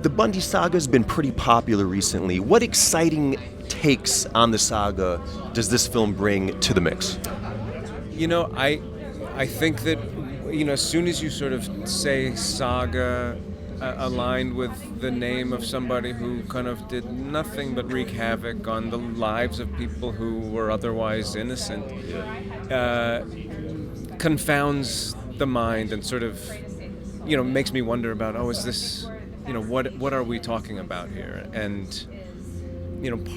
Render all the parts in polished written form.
The Bundy saga has been pretty popular recently. What exciting takes on the saga does this film bring to the mix? I think that as soon as you sort of say saga aligned with the name of somebody who kind of did nothing but wreak havoc on the lives of people who were otherwise innocent, confounds the mind and sort of makes me wonder about, is this, what are we talking about here? And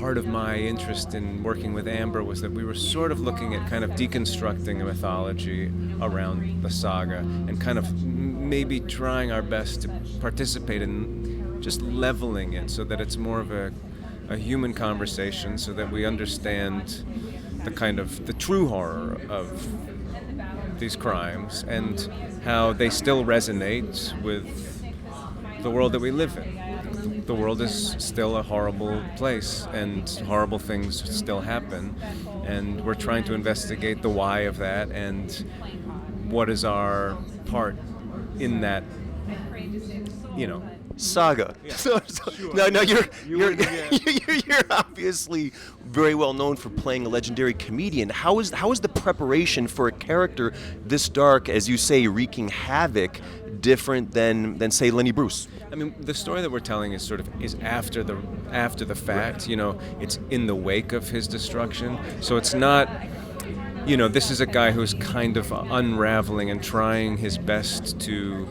part of my interest in working with Amber was that we were sort of looking at kind of deconstructing a mythology around the saga and kind of maybe trying our best to participate in just leveling it so that it's more of a human conversation, so that we understand the true horror of these crimes and how they still resonate with the world that we live in. The world is still a horrible place, and horrible things still happen, and we're trying to investigate the why of that and what is our part in that, Saga. Yeah. Sure. No, you're obviously very well known for playing a legendary comedian. How is the preparation for a character this dark, as you say, wreaking havoc, different than say Lenny Bruce? I mean, the story that we're telling is after the fact. It's in the wake of his destruction. So it's not, this is a guy who's kind of unraveling and trying his best to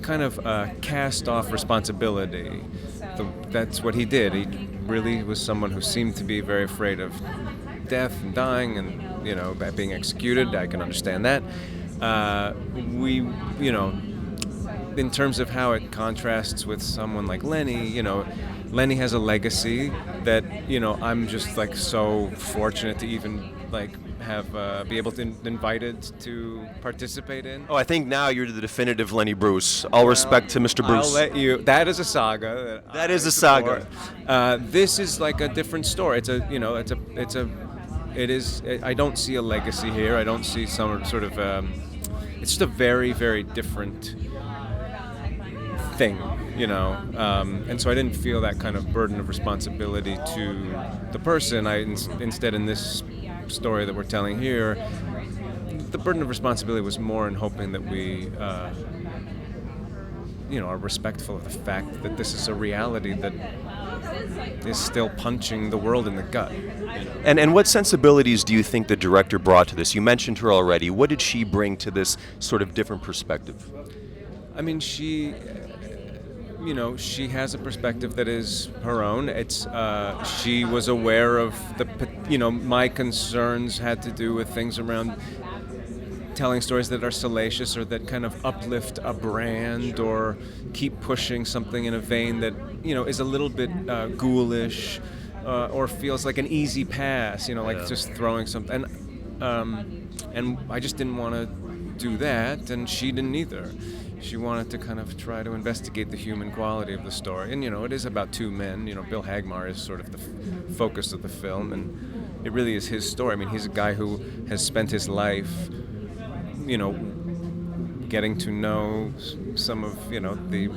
kind of cast off responsibility. That's what he did. He really was someone who seemed to be very afraid of death and dying and, being executed. I can understand that. In terms of how it contrasts with someone like Lenny, Lenny has a legacy that, I'm just so fortunate to even have be able to invited to participate in. Oh, I think now you're the definitive Lenny Bruce. All respect to Mr. Bruce. I'll let you. That is a saga. That is a saga. This is like a different story. It is. I don't see a legacy here. I don't see some sort of. It's just a very, very different thing, and so I didn't feel that kind of burden of responsibility to the person. Instead, in this story that we're telling here, the burden of responsibility was more in hoping that we are respectful of the fact that this is a reality that is still punching the world in the gut. And what sensibilities do you think the director brought to this? You mentioned her already. What did she bring to this sort of different perspective? I mean, she has a perspective that is her own. She was aware of my concerns had to do with things around telling stories that are salacious or that kind of uplift a brand or keep pushing something in a vein that, is a little bit ghoulish or feels like an easy pass, just throwing something. And I just didn't want to do that, and she didn't either. She wanted to kind of try to investigate the human quality of the story. And, it is about two men. Bill Hagmaier is sort of the focus of the film, and it really is his story. I mean, he's a guy who has spent his life, getting to know some of, the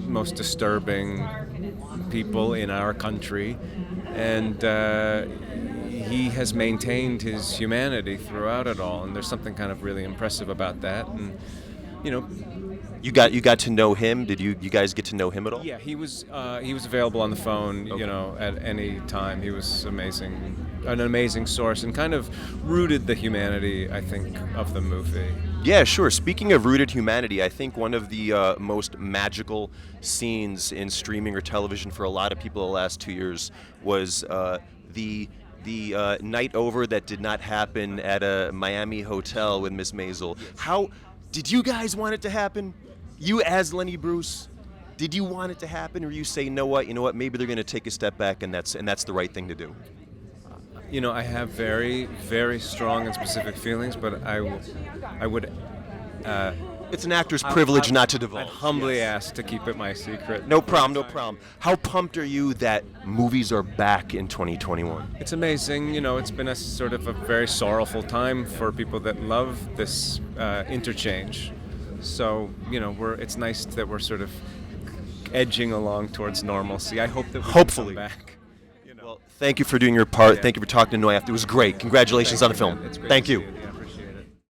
most disturbing people in our country. And he has maintained his humanity throughout it all. And there's something kind of really impressive about that. And You got to know him. Did you guys get to know him at all? Yeah, he was available on the phone, Okay. at any time. He was amazing, an amazing source, and kind of rooted the humanity, I think, of the movie. Yeah, sure. Speaking of rooted humanity, I think one of the most magical scenes in streaming or television for a lot of people the last 2 years was the night over that did not happen at a Miami hotel with Miss Maisel. How did you guys want it to happen? You as Lenny Bruce, did you want it to happen, or you say, you know what, maybe they're going to take a step back, and that's the right thing to do? I have very, very strong and specific feelings, but I would. It's an actor's privilege not to divulge. I'd humbly ask to keep it my secret. No problem. How pumped are you that movies are back in 2021? It's amazing. It's been a sort of a very sorrowful time for people that love this interchange. So, it's nice that we're sort of edging along towards normalcy. I hope that we Hopefully. can come back. You know. Well, thank you for doing your part. Yeah. Thank you for talking to NOIAFT. It was great. Congratulations on the Thank you, film. man. It's great Thank to you. see you.